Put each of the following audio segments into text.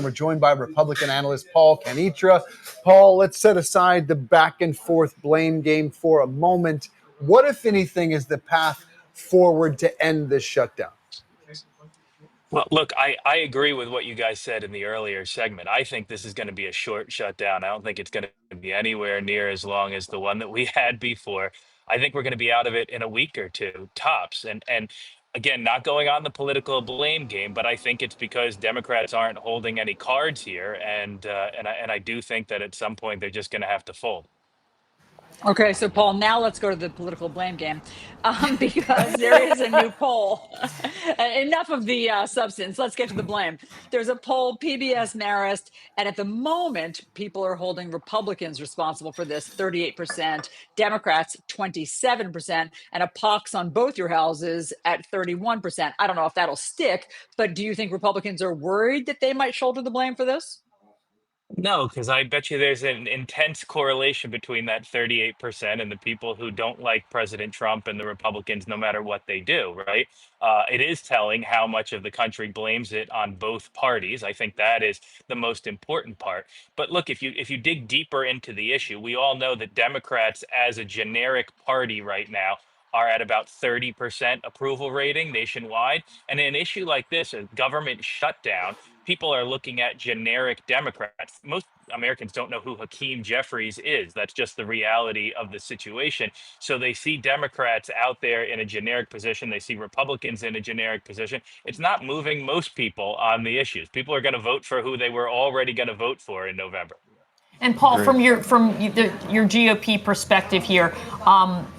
and we're joined by Republican analyst Paul Kanitra. Paul, let's set aside the back and forth blame game for a moment. What, if anything, is the path forward to end this shutdown? Well, look, I agree with what you guys said in the earlier segment. I think this is going to be a short shutdown. I don't think it's going to be anywhere near as long as the one that we had before. I think we're going to be out of it in a week or two, tops. And again, not going on the political blame game, but I think it's because Democrats aren't holding any cards here, and I do think that at some point they're just going to have to fold. Okay, so Paul, now let's go to the political blame game, because there is a new poll. Enough of the substance. Let's get to the blame. There's a poll, PBS Marist, and at the moment, people are holding Republicans responsible for this, 38%, Democrats 27%, and a pox on both your houses at 31%. I don't know if that'll stick, but do you think Republicans are worried that they might shoulder the blame for this? No, because I bet you there's an intense correlation between that 38% and the people who don't like President Trump and the Republicans, no matter what they do, right? It is telling how much of the country blames it on both parties. I think that is the most important part. But look, if you dig deeper into the issue, we all know that Democrats, as a generic party right now, are at about 30% approval rating nationwide. And in an issue like this, a government shutdown, people are looking at generic Democrats. Most Americans don't know who Hakeem Jeffries is. That's just the reality of the situation. So they see Democrats out there in a generic position. They see Republicans in a generic position. It's not moving most people on the issues. People are going to vote for who they were already going to vote for in November. And Paul, from your GOP perspective here,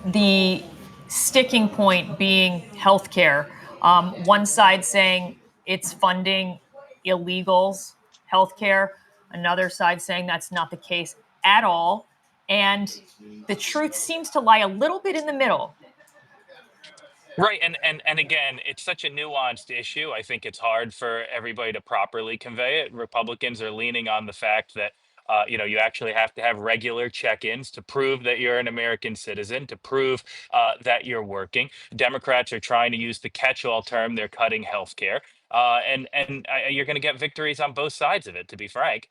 the sticking point being healthcare. One side saying it's funding illegals, healthcare. Another side saying that's not the case at all. And the truth seems to lie a little bit in the middle. Right, and again, it's such a nuanced issue. I think it's hard for everybody to properly convey it. Republicans are leaning on the fact that you actually have to have regular check-ins to prove that you're an American citizen, to prove that you're working. Democrats are trying to use the catch-all term. They're cutting health care, and you're going to get victories on both sides of it, to be frank.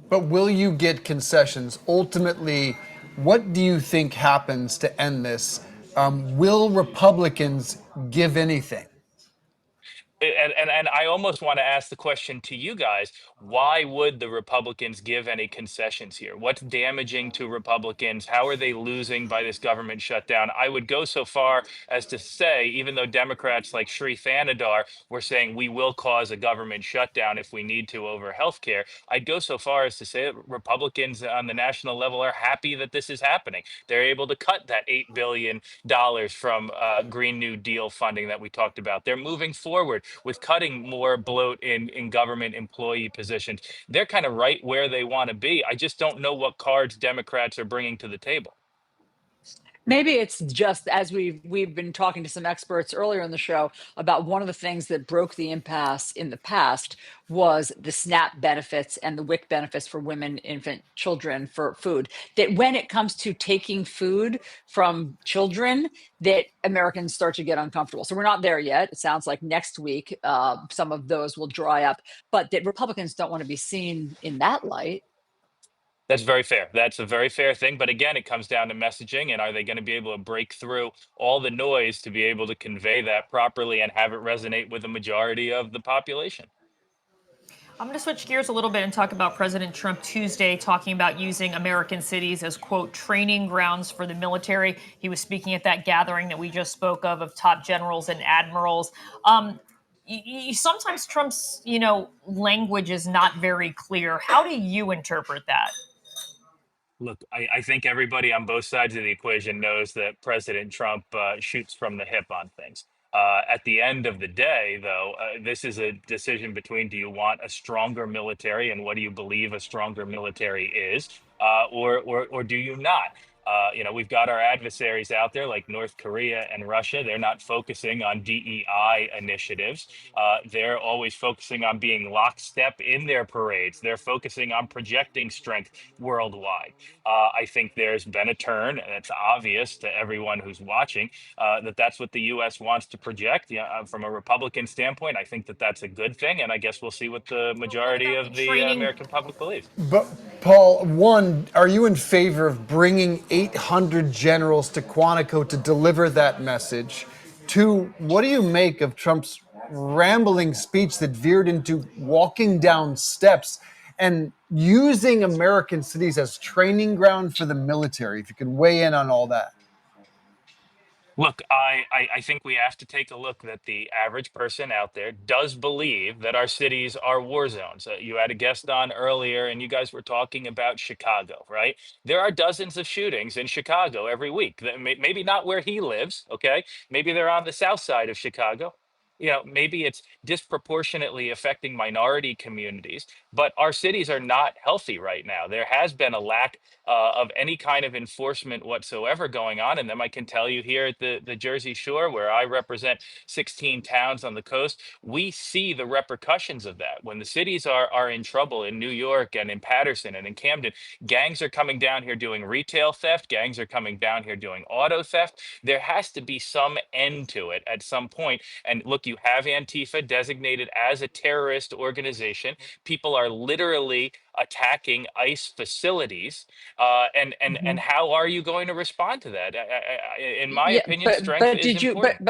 But will you get concessions? Ultimately, what do you think happens to end this? Will Republicans give anything? And I almost want to ask the question to you guys: why would the Republicans give any concessions here? What's damaging to Republicans? How are they losing by this government shutdown? I would go so far as to say, even though Democrats like Sri Thanadar were saying we will cause a government shutdown if we need to over healthcare, I'd go so far as to say that Republicans on the national level are happy that this is happening. They're able to cut that $8 billion from Green New Deal funding that we talked about. They're moving forward with cutting more bloat in government employee positions. They're kind of right where they want to be. I just don't know what cards Democrats are bringing to the table. Maybe it's just as we've been talking to some experts earlier in the show about one of the things that broke the impasse in the past was the SNAP benefits and the WIC benefits for women, infant, children for food. That when it comes to taking food from children, that Americans start to get uncomfortable. So we're not there yet. It sounds like next week some of those will dry up, but that Republicans don't want to be seen in that light. That's very fair. That's a very fair thing. But again, it comes down to messaging, and are they going to be able to break through all the noise to be able to convey that properly and have it resonate with the majority of the population? I'm going to switch gears a little bit and talk about President Trump Tuesday talking about using American cities as, quote, training grounds for the military. He was speaking at that gathering that we just spoke of top generals and admirals. Sometimes Trump's, language is not very clear. How do you interpret that? Look, I think everybody on both sides of the equation knows that President Trump shoots from the hip on things. At the end of the day, though, this is a decision between, do you want a stronger military and what do you believe a stronger military is, or do you not? We've got our adversaries out there like North Korea and Russia. They're not focusing on DEI initiatives. They're always focusing on being lockstep in their parades. They're focusing on projecting strength worldwide. I think there's been a turn, and it's obvious to everyone who's watching that that's what the U.S. wants to project. From a Republican standpoint, I think that that's a good thing, and I guess we'll see what the What majority about of the the training? American public believes. But Paul, one, are you in favor of bringing 800 generals to Quantico to deliver that message? Two, what do you make of Trump's rambling speech that veered into walking down steps and using American cities as training ground for the military? If you could weigh in on all that. Look, I think we have to take a look that the average person out there does believe that our cities are war zones. You had a guest on earlier, and you guys were talking about Chicago, right? There are dozens of shootings in Chicago every week. Maybe not where he lives, okay? Maybe they're on the south side of Chicago. Maybe it's disproportionately affecting minority communities, but our cities are not healthy right now. There has been a lack of any kind of enforcement whatsoever going on in them. I can tell you here at the Jersey Shore, where I represent 16 towns on the coast, we see the repercussions of that. When the cities are in trouble in New York and in Paterson and in Camden, gangs are coming down here doing retail theft, gangs are coming down here doing auto theft. There has to be some end to it at some point. And look, you have Antifa designated as a terrorist organization. People are literally attacking ICE facilities, and how are you going to respond to that? In my Yeah, opinion, but strength but is did you important.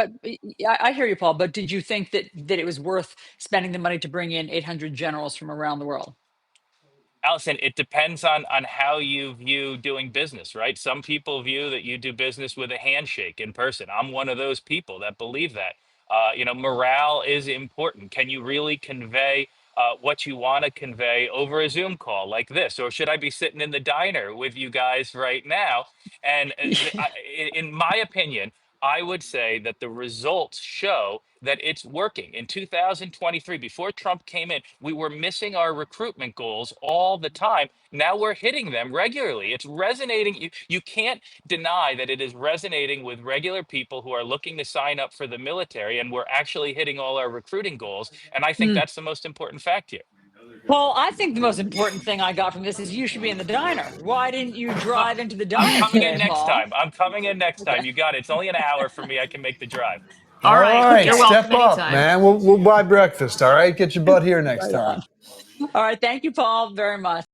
I hear you, Paul, but did you think that it was worth spending the money to bring in 800 generals from around the world? Allison, it depends on how you view doing business, right? Some people view that you do business with a handshake in person. I'm one of those people that believe that. Morale is important. Can you really convey what you want to convey over a Zoom call like this? Or should I be sitting in the diner with you guys right now? And in my opinion, I would say that the results show that it's working. In 2023, before Trump came in, we were missing our recruitment goals all the time. Now we're hitting them regularly. It's resonating. You can't deny that it is resonating with regular people who are looking to sign up for the military, and we're actually hitting all our recruiting goals. And I think Hmm. that's the most important fact here. Paul, I think the most important thing I got from this is you should be in the diner. Why didn't you Uh, drive into the I'm diner coming in today, next Paul? time. I'm coming in next Okay. time. You got it. It's only an hour for me. I can make the drive. All All right, right, you're Okay. welcome step up, anytime. man. We'll buy breakfast. All right, get your butt here next Right time. on. All right. Thank you, Paul, very much.